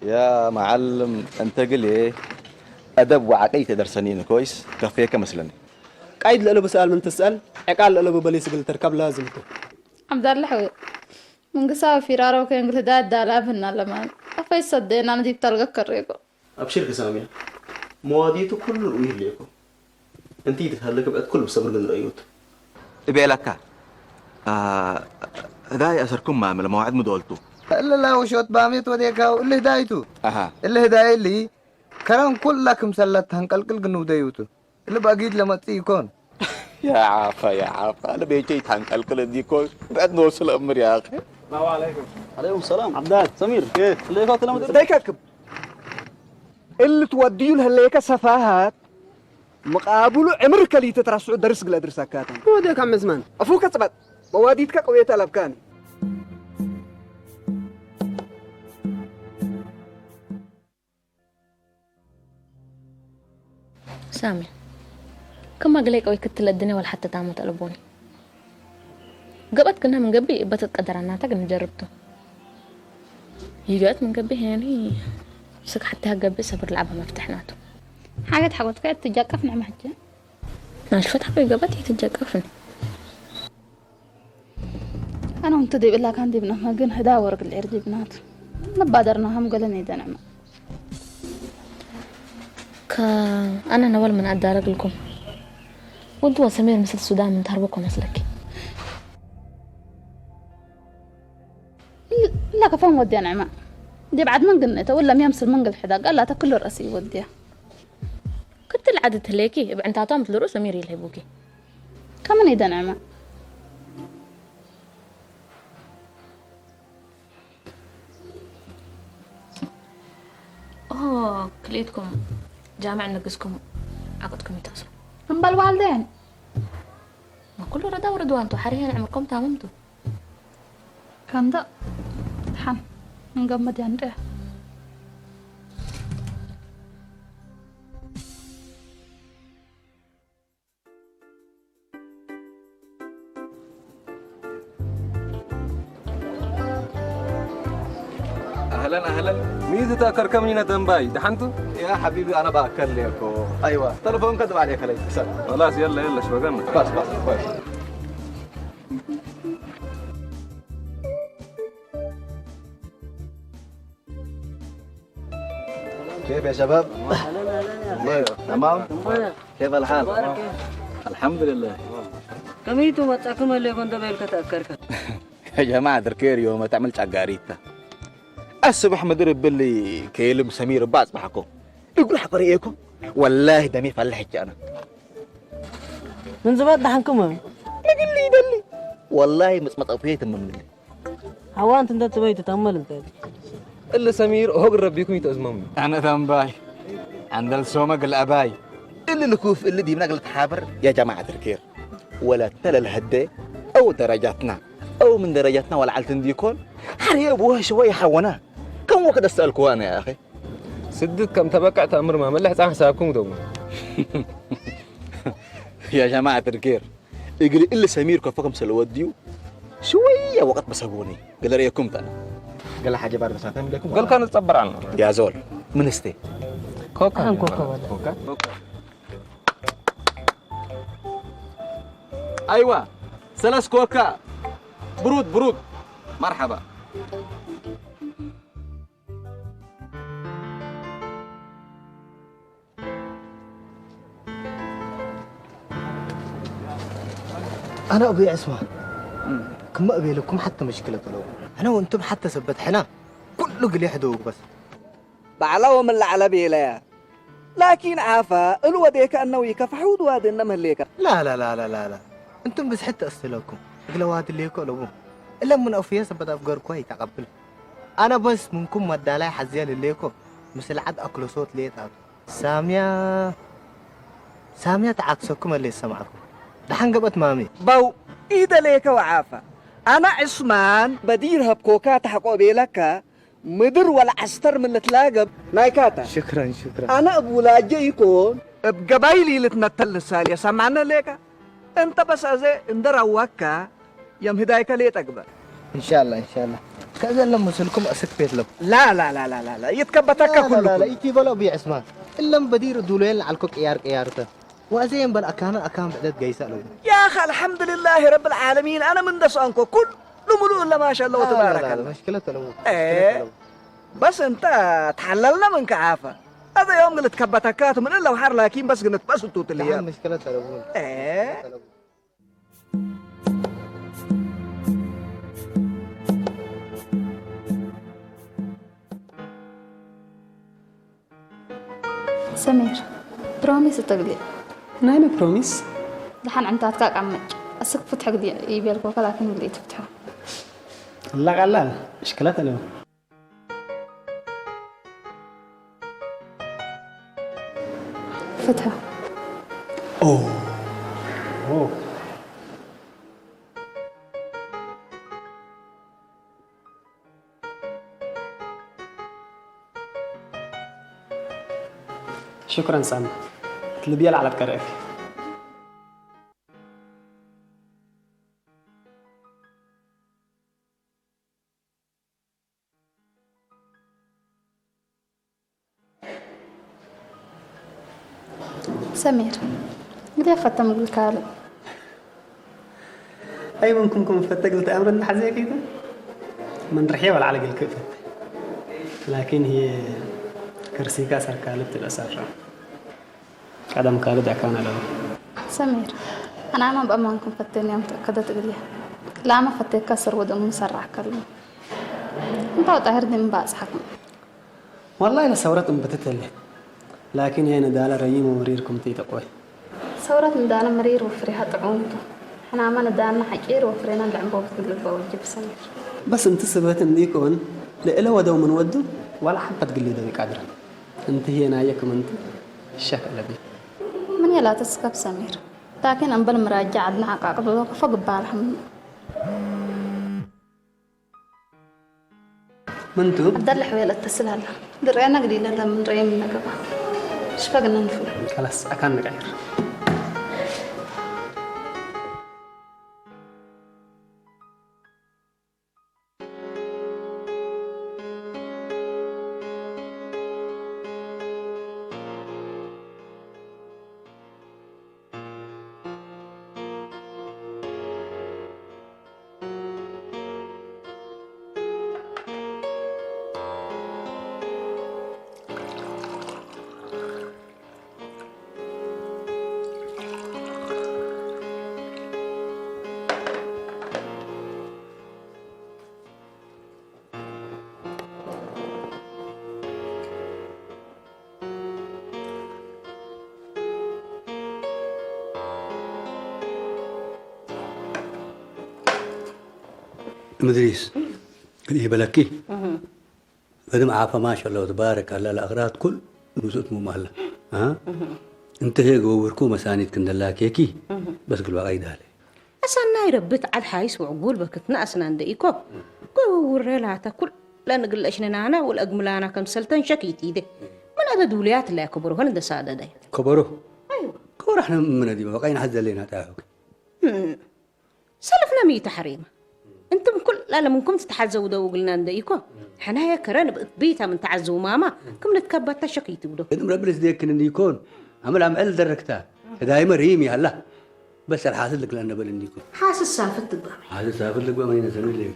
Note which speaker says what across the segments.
Speaker 1: يا معلم انت قل ايه ادب وعقيده تدرسنين كويس كفيك مثلا
Speaker 2: قايد لألو بسأل من تسأل عقال لألو ببليس قل تركب لازمته
Speaker 3: عبد الله من قصة في رارو كان قلت دا دالابنا لما أفاي صدقنا أنا دي بتلقى كريكو
Speaker 2: أبشر كسامية مواديته كل الويه ليكو انتي تتهلك بقت كل بصبر قل رأيوت
Speaker 1: بيلك ذا أسركم ما عمل موعد مدولتو
Speaker 4: لا وشوت باميت وديكا اللي هدايتو
Speaker 1: أها
Speaker 4: اللي هداي اللي كلام كلكم سلت هنقلقل قنو دايوتو اللي بقيت لما تيكون
Speaker 1: يا عافا يا عافا أنا بيجي تنقل دي كل بعد نوصل أمر يا أخي
Speaker 5: السلام عليكم. عليكم السلام. عبدال سمير كيف؟ اللي فات لما
Speaker 6: دايكاكب اللي توديو لهالليكا سفاهات مقابلو عمرك اللي تترسعو درس قل أدرسها كاتم
Speaker 2: وديك عم زمان
Speaker 6: أفوك أثبت مواديتك قوية الأبكاني
Speaker 7: سامي كم قليك أوي كنت الدنيا ولا حتى تعمل تقلبوني قبت كنا من قبل بتتقدر عنها تقدر نجربته يجات من قبل يعني سك حتى هقبل صبر لعبها ما فتحناته
Speaker 3: حاجة تحاول كده تجاكفنا محجة
Speaker 7: ماشي فتحة قبت يتجاكفني
Speaker 3: أنا وانت دي بالله كان دي بنا قن هدا ورق العرض بنات نبادرنا هم قلني ده نعمة
Speaker 7: أنا نوال من أدارك لكم وانتوا سمير مثل السودان من تهربكم مثلك
Speaker 3: لا كفون ودي نعمة دي بعد من قلنته ولا ميمسل من قل حدا قال لا تاكل الرأسي وديها
Speaker 7: كنت العادة هليكي يبقى انت عطامت لرؤوس سمير يلهبوكي
Speaker 3: كمان يدا نعمة
Speaker 7: كليتكم جامع نقصكم عقدكم يتصلوا
Speaker 3: هم بالوالدين
Speaker 7: ما كله رضا ورضوان انتوا حريا عمركم تاممتوا
Speaker 3: كان ده حن نقمد ينده
Speaker 1: أهلا أهلا
Speaker 2: ميزة تأكر كمينة دنباي دحنتو
Speaker 1: يا حبيبي أنا بأكل لكم أيوة تلفون كذب عليك عليك سلام
Speaker 2: خلاص يلا شبقنا
Speaker 1: بس كويس كيف يا شباب؟ تمام؟ كيف الحال؟ الحمد لله
Speaker 5: كميتو ما تأكم اللي كنت بيلك تأكرك.
Speaker 1: يا جماعة دركير يوم ما تعملش عقاريتا الصبح مدرب باللي كيلم سمير باز بحكم يقول حقريكم والله دمي فلحت أنا
Speaker 5: من زمان دحنكم
Speaker 1: ما قل لي دلي والله مطفيت من لي
Speaker 5: هوان تندت تبي تتأمل انت.
Speaker 2: اللي سمير هو ربيكم يتأزمون
Speaker 1: أنا ذنباي عند السومق الأباي اللي نكوف اللي دي بنقل تحابر يا جماعة دركير ولا تلا الهدي أو درجاتنا أو من درجاتنا ولا علتن ديكون حري أبوها شوية حونا كم وقت أسألكوا أنا يا أخي
Speaker 2: سدد كم تبقع تأمر ما ملح تعمل حسابكم دوما
Speaker 1: يا جماعة دركير يقول إلا سمير كفكم سلوديو شوية وقت بسابوني قال رأيكم تاني قال حاجة بعد ساعتين لكم
Speaker 2: قال كان تصبر عنه
Speaker 1: يا زول من استي
Speaker 2: كوكا
Speaker 5: كوكا
Speaker 1: أيوة سلس كوكا برود مرحبا
Speaker 4: أنا أبي أسمع كم أبي لكم حتى مشكلة لو أنا وأنتم حتى سبت حنا كله قلي حدوق بس
Speaker 6: بعلو من على بيلا لكن عافا الوديك أنه يكفحود واد إنما الليك
Speaker 4: لا أنتم بس حتى أستلوكم قلوات اللي يقولوا إلا من أوفيا سبت أفكار كوي تقبل أنا بس منكم مدالاي حزيال اللي يكو مثل عد أكل صوت ليه سامية تعكسكم اللي سمعكم دحين قبت مامي
Speaker 6: باو إيدا ليك وعافا أنا عثمان بديرها بكوكات حقو بيلك مدر ولا عستر من تلاقب نايكاتا
Speaker 4: شكرا
Speaker 6: أنا أبو لاجي يكون بقبايلي اللي تنتل السالية سمعنا ليك أنت بس أزي اندر أوكا يم هدايك ليه تقبل
Speaker 4: إن شاء الله كذا لما سلكم أسكبت له
Speaker 6: لا لا لا لا لا لا يتكبتك
Speaker 4: لا لا
Speaker 6: كلكم
Speaker 4: يتي بلا بي عثمان إلا بدير دولين على الكوك إيارته وأزين بل أكان بعدد جيسة له
Speaker 6: يا أخي الحمد لله رب العالمين أنا من دسانكو كل ملوء إلا ما شاء الله وتبارك
Speaker 4: لا
Speaker 6: الله
Speaker 4: مشكلة له
Speaker 6: إيه بس أنت تحللنا من كعافة هذا يوم اللي تكبتكات من إلا وحر لكن بس قلت بس توت اليوم
Speaker 4: مشكلة له
Speaker 6: إيه
Speaker 3: سمير بروميس تقلي
Speaker 8: نايم بروميس
Speaker 3: دحين عنتات كاك عمج أسك فتح قدي يبيلك ولكن اللي تفتحه
Speaker 8: لا قلال مشكلتها له
Speaker 3: فتحه
Speaker 8: اوه شكرا سامي تلبيال على بكرافي
Speaker 3: سمير قد فتم الكالب
Speaker 8: اي ممكن كم فتك قلت امر النحزيه كده من رحيه ولا على الكفت لكن هي كرسيكا سر كالبت الاسر قدم كالب كان له
Speaker 3: سمير أنا ما بأمانكم فتني يوم تأكدت قليها لا ما فتك كسر ودم مسرع كلمة أنت وطهرني من بعض حكم
Speaker 8: والله لسورت بتتلي لكن هي ندال ريم ومريركم تي تقوي
Speaker 3: ثورة ندانا مرير وفريها طعومته احنا ما ندانا حقير وفرينا العنبوب تقلب وجب سمير
Speaker 8: بس انت سبت نديكون لإله ودو من ودو ولا حبة تقلي ذيك قدر انت هي نايكم انت الشكل لبي
Speaker 3: من يلا تسكب سمير لكن أنبل مراجع عدنا حقاقة فوق بالهم
Speaker 8: منتو
Speaker 3: عبد الله حويل اتصل هلا درينا قليلا لما نريم من نقبة شفقنا نفول
Speaker 8: خلاص أكان نغير
Speaker 9: مدريس اللي بلكي بدم عافى ما شاء الله وتبارك الله الأغراض كل نسوت ممهلة ها انت هيك ووركو مسانيد كندلاك يكي بس قلوا قايد عليه
Speaker 10: أسانا يربط عاد حايس وعقول بكتنا أسنا نديكو قول لا تاكل لا نقول أشنا أنا والأجملانا كم سلطان شكيتي ده من هذا دوليات لا كبروا هن ده سادة ده
Speaker 9: كبروا
Speaker 10: أيوة
Speaker 9: كبروا احنا من دي وقاين حد لنا تاعك
Speaker 10: سلفنا مي تحريمه انتم كل لا منكم تتحزوا ده وقلنا نديكو حنا يا كران بيتها من تعزوا ماما كم نتكبت شكيتي وده
Speaker 9: إذا مربلس ديك إن يكون عمل دركتها دايما ريمي هلا بس الحاسد لك لأنه بل يكون
Speaker 10: حاسس سافت الضامي
Speaker 9: حاسس سافر لك بقى ما ينسون ليك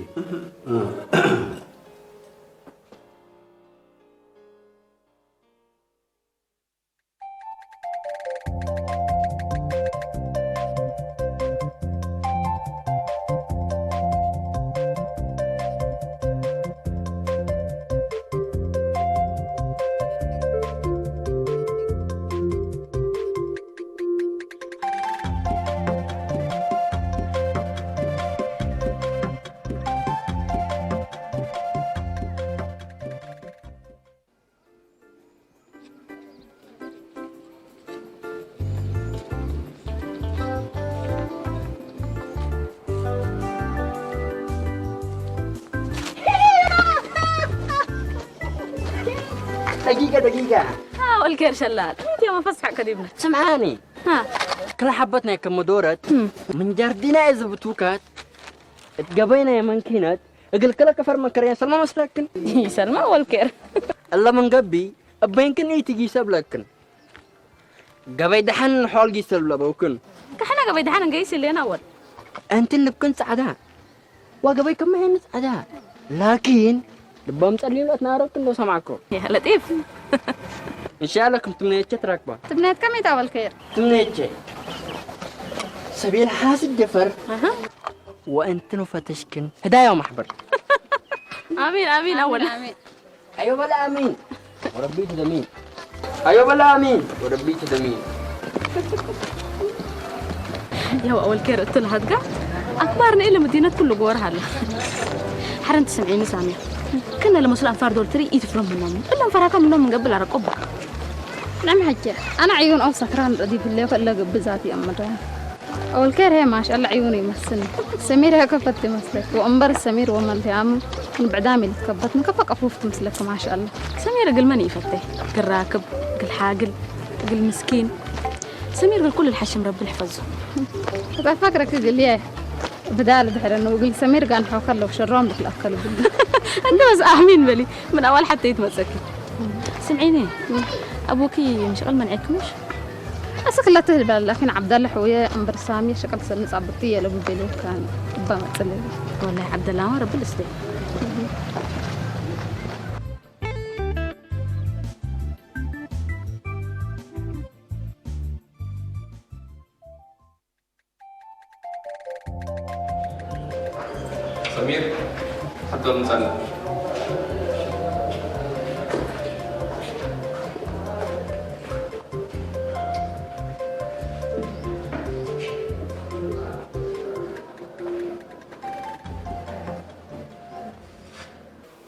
Speaker 11: دقيقة
Speaker 7: والكير شلال انت يا مفسحة كديبنا
Speaker 11: سمعاني
Speaker 7: ها
Speaker 11: كل حبتنا كم دورت من جردنا إذا بتوكات تقبينا يا منكينات
Speaker 6: اقول كلا كفر مكريا سلمى مسلكن
Speaker 7: سلمى والكير
Speaker 6: الله من قبي أبين كن يتجي سبلكن قبي دحن حول جي سبلا بوكن
Speaker 7: كحنا قبل دحنا جايس اللي أنا أول
Speaker 6: أنت اللي بكن سعداء وقبي كم هي سعداء لكن دبام تسألين لا تنارك لو سمعكم
Speaker 7: يا لطيف
Speaker 6: إن شاء الله كم تمنيتش تركبا
Speaker 3: تبنيت كم يتاول كير
Speaker 6: تمنيتش سبيل حاسد جفر وأنت نفتشكن هدايا ومحبر
Speaker 7: آمين آمين أول
Speaker 3: آمين
Speaker 6: أيوة بلا آمين وربي تدمين أيوة بلا آمين وربي تدمين
Speaker 7: يا أول كير قلت لها هتقع أكبرنا إلا مدينة كل جوارها هلا حرنت سمعيني سامية كنا لما سلام فاردول تري يتفرم منهم إلا مفرقة منهم من قبل على قبة
Speaker 3: نعم حجة أنا عيون أو سكران ردي في الليل فإلا بذاتي أمرها أول كير هي ما شاء الله عيوني يمثلني سمير هي كفت مثلك وأنبر السمير ومن عام من بعدامي اللي تكبت مكفك أفوفت مثلك ما شاء الله
Speaker 7: سمير قل ماني فتح قل راكب قل حاقل قل مسكين سمير قل كل الحشم رب يحفظه
Speaker 3: بقى فاكرك قل لي بدال دحر إنه يقول سمير كان حوكر له شرام لك الأكل
Speaker 7: أنت بس آمين بلي من أول حتى يتمسكي سمعيني أبوكي مشغل ما نعيكمش
Speaker 3: أسك لا تهبل لكن عبد الله حويا أنبر سامي شكل سنس عبطية لو بيلو كان بما تسلي
Speaker 7: والله عبد الله ما رب الاستي
Speaker 11: سمير حضر نسأل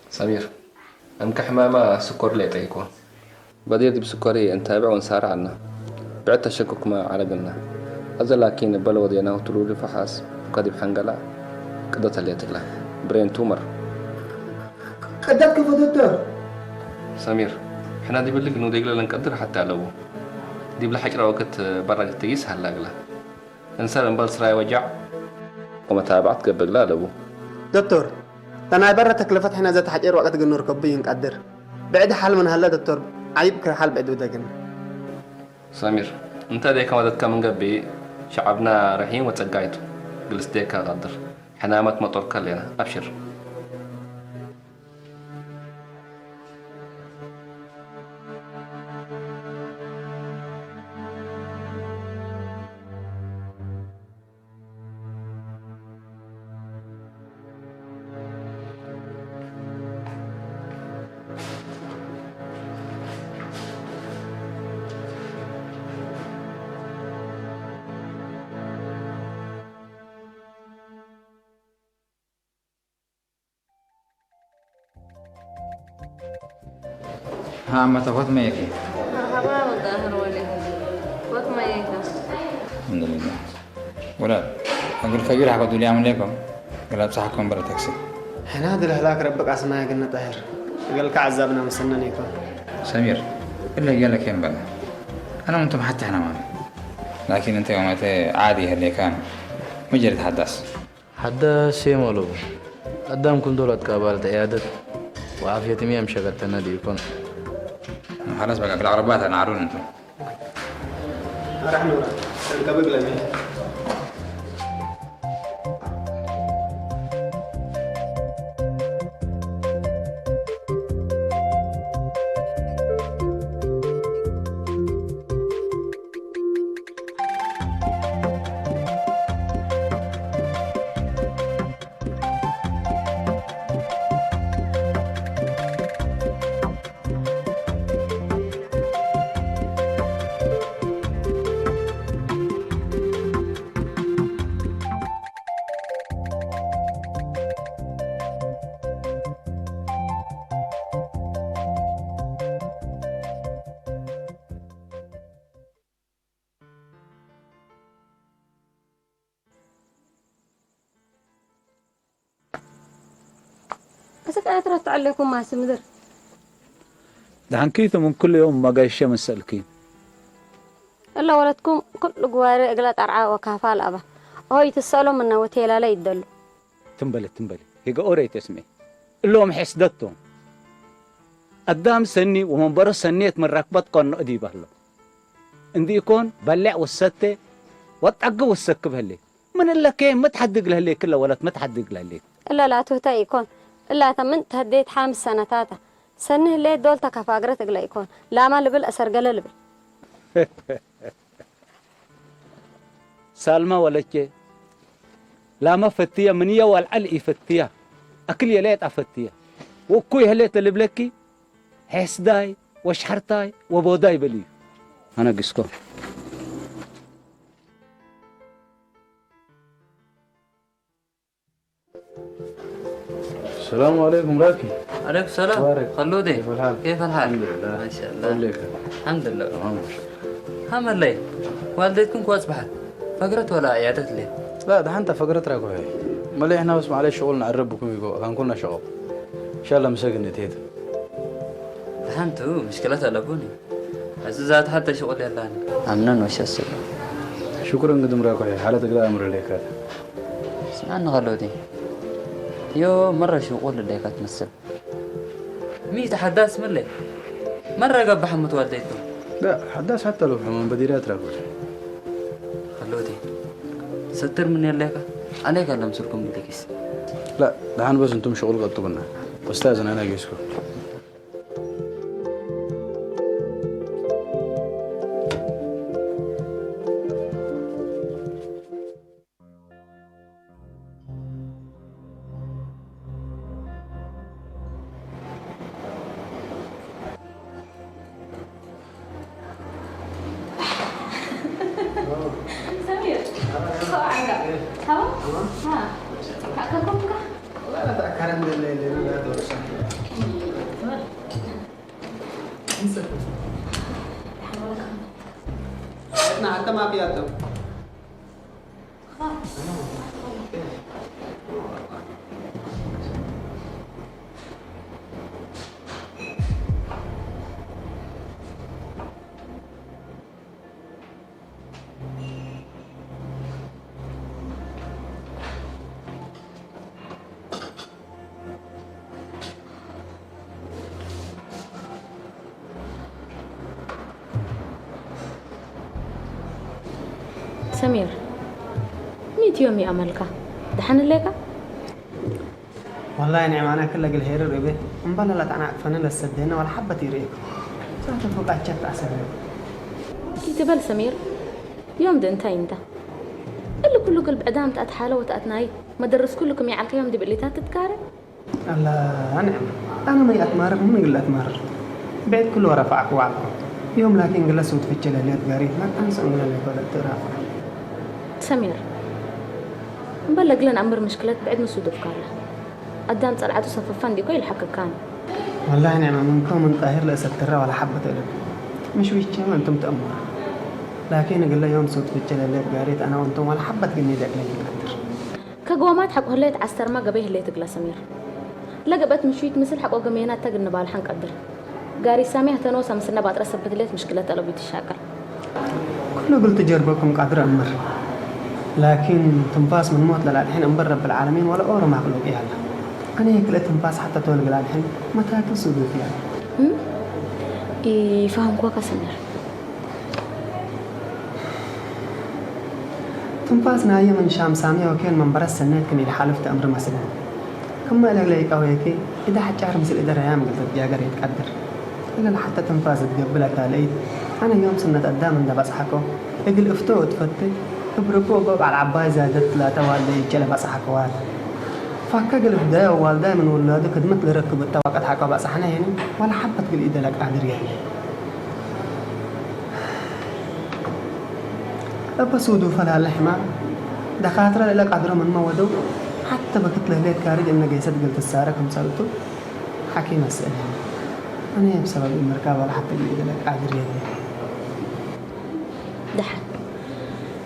Speaker 11: سمير أنك حمامة سكر لي تيكون بدير دي بسكري نتابع ونسار عنا بعت تشكك ما على قلنا هذا لكن بلوض يناه تلولي فحاس قد بحنقلا كده تليت له برين تومر
Speaker 6: قدرت كيف دكتور
Speaker 11: سمير احنا دي بلق انه ديقلا لنقدر حتى لو دي بلا حجرة وقت برا تقيس هلاقلا انسان نبال سراي وجع ومتابعت قبل لا لو
Speaker 2: دكتور أنا برا تكلفت حنا ذات حجر وقت قلنا ركبي نقدر بعد حال من هلا دكتور عيب كحال بعد ودقنا
Speaker 11: سمير انت ديك ما دتك من قبي شعبنا رحيم وتسقايته جلس ديك غدر حنامت مطور كلنا ابشر
Speaker 12: ها ما تفوت ما يكفي
Speaker 13: مرحبا والظاهر ولي فوت ما يكفي
Speaker 12: الحمد لله ولا أقول فجر حقدوا لي أعمل لكم قال بصحكم برا تاكسي
Speaker 2: حنا هذا الهلاك ربك أسمعك قلنا طاهر قال لك عذابنا مستنانيكم
Speaker 12: سمير إلا قال لك يوم بلا أنا وأنتم حتى إحنا معنا لكن أنت يوم عادي هاللي كان ما جريت حداس
Speaker 14: حداس يا مولو قدامكم دولت كابالة عيادة وعافية مية مشغلت النادي يكون
Speaker 12: خلاص بقى في العربات أنا عارون أنتم
Speaker 2: راح نورا الكبق لمين
Speaker 13: بس أترت عليكم ما سمدر
Speaker 15: دحين كيثو من كل يوم ما قايش من سلكين
Speaker 13: إلا ولدكم كل جواري أقلت أرعى وكافال أبا هاي تسألوا منا وتيلا لا يدلوا
Speaker 15: تنبلي هيك أوري تسمي اللهم حسدتهم قدام سني ومن برا سنيت من ركبت قن أدي بهلا عندي يكون بلع والستة وتعقب والسكب هلي من إلا كين ما تحدق له هلي كله ولا ما تحدق له هلي
Speaker 16: إلا لا تهتا يكون إلا تمنت هديت حامس سنتاتا سنه اللي دولتك فاقرتك لا يكون لا ما لبل أسر قل لبل
Speaker 15: سالمة ولا شيء لا ما فتية منية والعلقي فتية أكل يليت أفتية وكوي هليت اللي بلكي حسداي وشحرتاي وبوداي بلي أنا قسكو
Speaker 14: السلام عليكم راكي.
Speaker 17: عليكم السلام. خلودي
Speaker 14: كيف الحال؟
Speaker 17: كيف الحال؟
Speaker 14: الحمد لله.
Speaker 17: ما شاء الله.
Speaker 14: عليك.
Speaker 17: الحمد لله.
Speaker 14: تمام.
Speaker 17: هم الليل والدتكم كويس بحد فقرت ولا عيادة لي؟
Speaker 14: لا ده انت فقرت راكو هي. مالي احنا بس معلش شغل نعربكم يقول كان كنا شغل. ان شاء الله مساق نتيت.
Speaker 17: فهمتوا مشكلتها لابوني. عزيزات حتى شغل يلاني. عمنا وش السبب؟
Speaker 14: شكرا قدم راكو هي حالتك لا امر ليك هذا.
Speaker 17: اسمعنا غلودي. يو مرة شغل اللي كانت تمثل. ميت حداث من لي. مرة قبح متوالديته.
Speaker 14: لا حداث حتى لو من بديرات راكو.
Speaker 17: خلودي. ستر من يليك. عليك اللي مسلكم بديكيس.
Speaker 14: لا دحين بس انتم شغل قد قلنا. استاذ انا اجيسكم.
Speaker 2: حتى ما بيادم
Speaker 7: سمير ميت يومي أملك دحن الليكا
Speaker 2: والله نعم أنا كل قل هير ربي مبلا لا تعنى فانا للسدينا ولا حبة يريك ساعة فوق عجبت أحسن
Speaker 7: يتبل سمير يوم ده انت اللي كله قلب أدام تأتحاله وتأتناي ما درس كلكم يعلك يوم دي بقليتات تتكاري
Speaker 2: الله نعم أنا ما يأتمارر من قل أتمارر بعد كله ورفعك وعلكم يوم لكن قل سود في الجلاليات قاري ما تنسى أن لك ولا ترافع
Speaker 7: سمير مبلغ لنا أمر مشكلات بعد مسود أفكاره قدام طلعت وصففان دي كوي الحق كان
Speaker 2: والله نعم منكم من طاهر لا سترى ولا حبة إلك مش ويش ما أنتم تأمر لكن قل يوم سود في الجلاليات قاريت أنا وأنتم ولا حبة قلني ذاك لي قدر
Speaker 7: كقوامات حق هليت عستر ما قبيه هليت قلا سمير لقبت مشيت مثل حق وقمينات تقن بالحن قدر قاري سامي هتنوسا مسنا بعد رسبت ليت مشكلة ألوبيت الشاكل
Speaker 2: كله قلت جربكم قادر أمر لكن تنفاس من موت للحين أمبر رب العالمين ولا أورو مخلوق يلا أنا يكل تنفاس حتى تولق للحين متى تصدق يعني
Speaker 7: يفهم كوكا سمير
Speaker 2: تنفاس ناية من شام سامية وكان من برا السنات كان يحالفت أمر مثلا كما لك أو هيك إذا حجار مثل إذا ريام قلت جاقر يتقدر إلا حتى تنفاس تقبلك علي أنا يوم سنة قدام من دبس حكو يقل افتو وتفتي بربو باب على العباية زادت لا توالي جل بس حكوات فكا قل بداية والداي من ولاده كدمت لركب التوقت حكوا بس حنا يعني ولا حبت قل إذا لك قادر يعني أبا سودو فلا اللحمة دخاترة لك قادرة من مودو حتى بكت له ليت كارج إنه جيسد قلت السارة كم سالتو حكيم السأل أنا بسبب المركب ولا حتى قل إذا لك قادر يعني
Speaker 7: دحن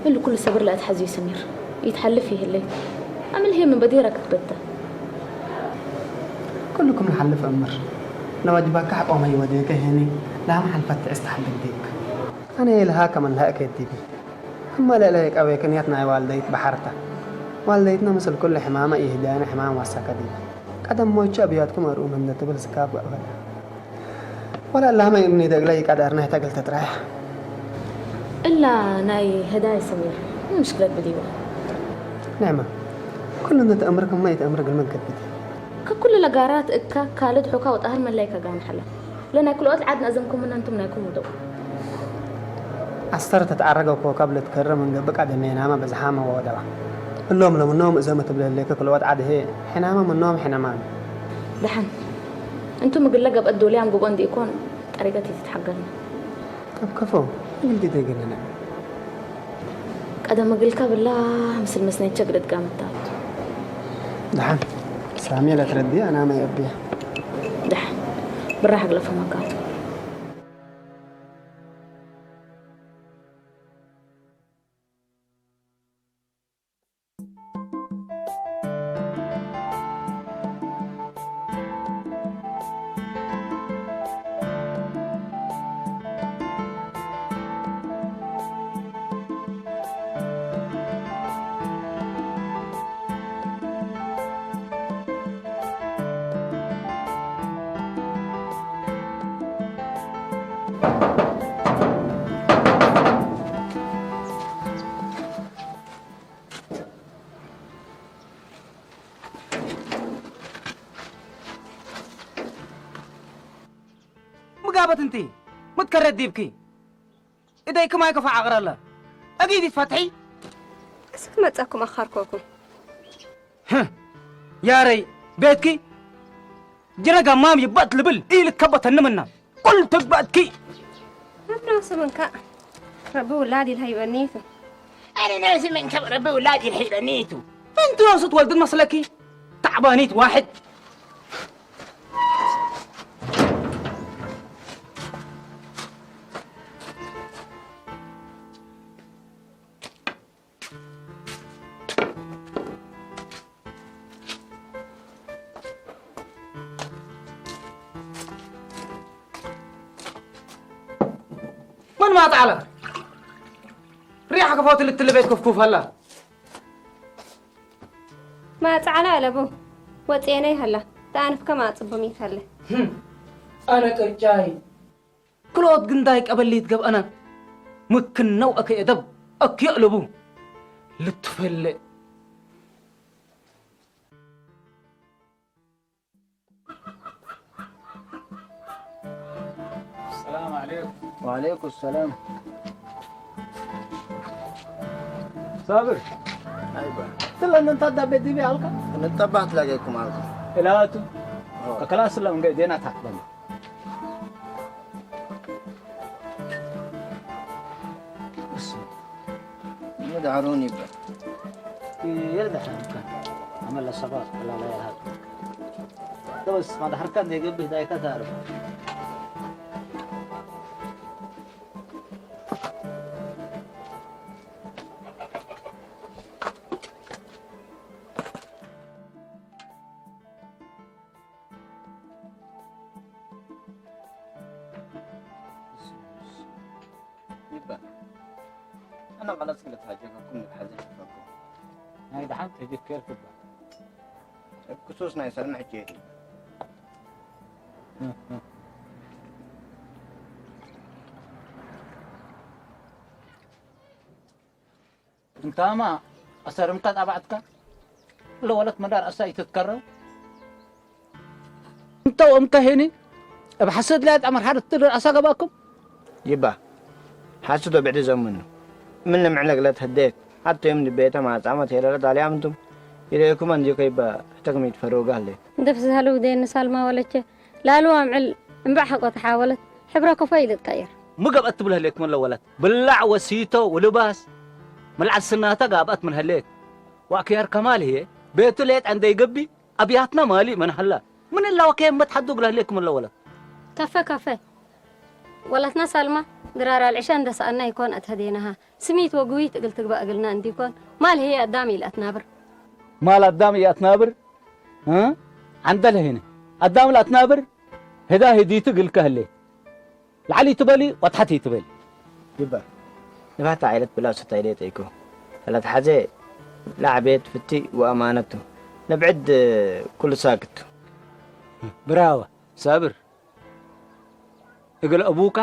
Speaker 7: اللي كل صبر لا تحزي سمير يتحل فيه الليل أمل هي من بديرك تبدأ
Speaker 2: كلكم نحلف أمر لو أجبك حق أمي وديك هني لا محل فتح استحل بديك أنا إلها كمن لا أكيد تبي أما لا لك أو يكنيتنا والديك بحرته والديتنا مثل كل حمامة إهدانا حمام وسكدي قدم موجة أبياتكم أروم من تبل سكاب أبدا ولا اللهم إني دقلي قدرنا تقل تتراح
Speaker 7: إلا ناي هدايا سمير مشكلة بديوة
Speaker 2: نعمة كلنا تأمركم ما يتأمرك المنكد بدي
Speaker 7: ككل لقارات إكا كالد حكا وطهر من ليكا قام حلا لنا كل وقت عادنا أزمكم من أنتم نايكم ودو
Speaker 2: أسترت تتعرقوا قبل تكرم من قبك عاد مينامة بزحامة وودوا اللوم لو النوم إذا ما تبلي لك كل وقت عاد هي حنامة من النوم حنامان
Speaker 7: دحن أنتم مقلقة بقدوا لي عم قبان دي يكون طريقتي تتحققنا
Speaker 2: طب كفو قلتي تقلنا
Speaker 7: قدم مقلقة بالله مثل مسنين شقرت قامت تاوت
Speaker 2: دحن سامية لا تردي أنا ما يبيها
Speaker 7: دحن بالراحة قلفها مكان
Speaker 6: مقابت انتي متكرر ديبكي إذا يكما يكفى عقر الله أكيد يتفتحي
Speaker 16: اسك ما تأكم أخاركوكم
Speaker 6: يا ري بيتكي جرقا مام يبقى لبل إيه كبت النمنا قل تقبأتكي
Speaker 16: أبنا سمنك ربي ولادي الهي ونيته
Speaker 6: أنا ناسي من كبر ربي ولادي الحين نيتو أنتو ناصت ولد المسلكي تعبانيت واحد من ما تعلم ريحك فوت اللي تلبيت كفكوف هلا
Speaker 16: ما تعالى لبو وطيني هلا تعرف كما تصبميت هلا
Speaker 6: أنا كرجاي كل وقت قندايك أبليت قب أنا ممكن نوعك يدب أك يقلبو لتفل
Speaker 15: السلام عليكم.
Speaker 4: وعليكم السلام.
Speaker 15: صابر.
Speaker 4: أيوة.
Speaker 15: تلا أن نتطبع بدي بيالك.
Speaker 4: نتطبع تلاقيكم عليكم.
Speaker 15: إلاتو. كلاس الله من قيدينا تحت بنا.
Speaker 4: يدعروني بقى.
Speaker 15: يرد حركة. عمل الصباح ولا لا يرهب. بس ما ده حركة دي قبل هداية تعرف.
Speaker 4: أنا خلاص قلت حاجة كم بحزن فيكم.
Speaker 15: هاي دحين تجيب كير كبا.
Speaker 4: بخصوص نايسر محجيتي.
Speaker 15: أنت ما أصير مقطع بعدك؟ لو ولد مدار أصير تتكرر؟ أنت وأمك هني بحسد لا أمر حد تطير أصاق باكم؟
Speaker 4: يبا حسدوا بعد زمنه. من معلق لا تهديت حتى يوم بيته مع زعمت هي لا دالي أمتم إليكم أن يجيك يبا تقميت فروقه لي.
Speaker 16: دفس هلو دين سالما ولتش لا لو عمل انبحق وتحاولت حبرك فايدة طير.
Speaker 15: مقبت بله ليك من الولد بلع وسيته ولباس ملع السناته قابت من هليك وأكيار كمال هي بيته ليت عندي يقبي أبياتنا مالي من هلا من الله وكيف ما تحدق له ليك من الولد.
Speaker 16: كفى ولتنا سالما قرار العشان ده سألنا يكون أتهدينها سميت وقويت قلت بقى قلنا عندي يكون مال هي قدامي الأتنابر
Speaker 15: مال قدامي الأتنابر ها عندها هنا قدام الأتنابر هدا هديت قلك هلي لعلي تبالي وتحتي تبالي
Speaker 4: يبا نبات عائلة بلا ستايلات ايكو هلا تحزي لعبت فتي وأمانته نبعد كل ساكت.
Speaker 15: براوة صابر اقل أبوك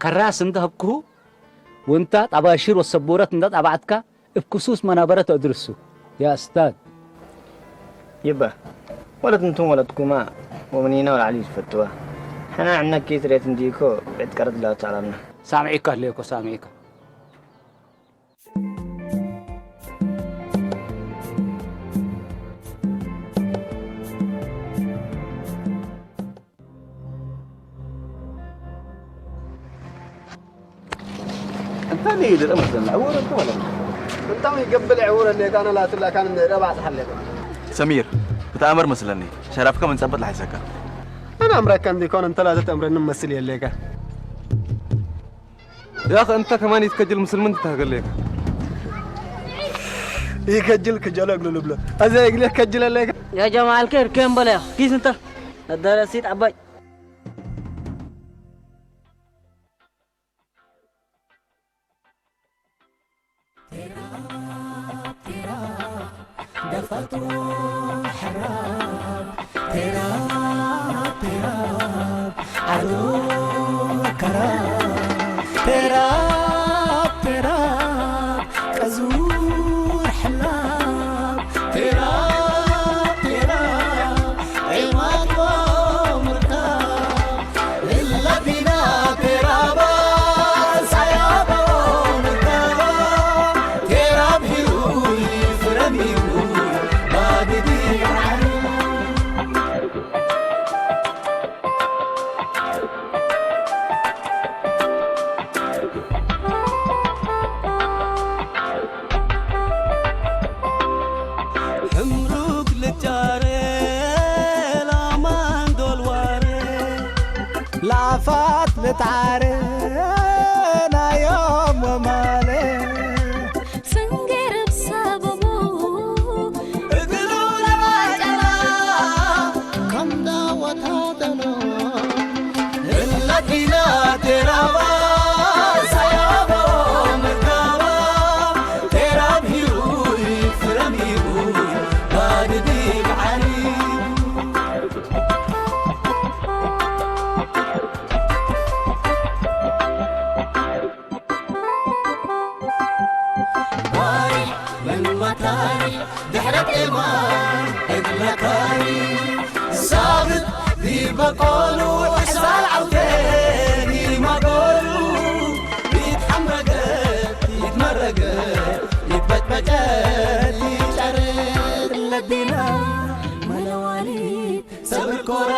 Speaker 15: كراس انت هبكه وانت طباشير والسبورة انت طبعتك بخصوص منابرة أدرسه يا أستاذ.
Speaker 4: يبا ولد انتم ولدكما ومنينا والعليل فتوى حنا عنا كيس ريت نديكو بعد كرد لا تعلمنا.
Speaker 15: سامعيك ليكو سامعيك.
Speaker 5: انت اللي يدير مثلا عور انت ولا
Speaker 2: انت ما يقبل عور اللي كان لا تلا كان ربع تحلل.
Speaker 1: سمير بتأمر مثلني شرفك من ثبت لحسك.
Speaker 2: انا امرك كان ديكون انت لا تأمر نمثل يليك.
Speaker 5: يا اخي انت كمان يتكجل مسلمين تهقل لك.
Speaker 2: يكجل كجل اقول له ازاي يقول لك كجل لك.
Speaker 6: يا جماعة الخير كم بلا كيس انت الدراسيت عباي.
Speaker 18: لافات بتعارينا يوم ومالي
Speaker 19: سنجر بسببه
Speaker 18: اقلونا باجلا كم دعوت هادنا إلا فينا ترابا سيابا مكابا تراب هيروي فرم هيروي بعد ديك عريب دحرك إيمان إبلكاري صابت ذي بقولو حسال عوتيني ما قولو يتحمرقت يتمرقت يتبجبجت يتشرد للدينا ملواليد سبر كورة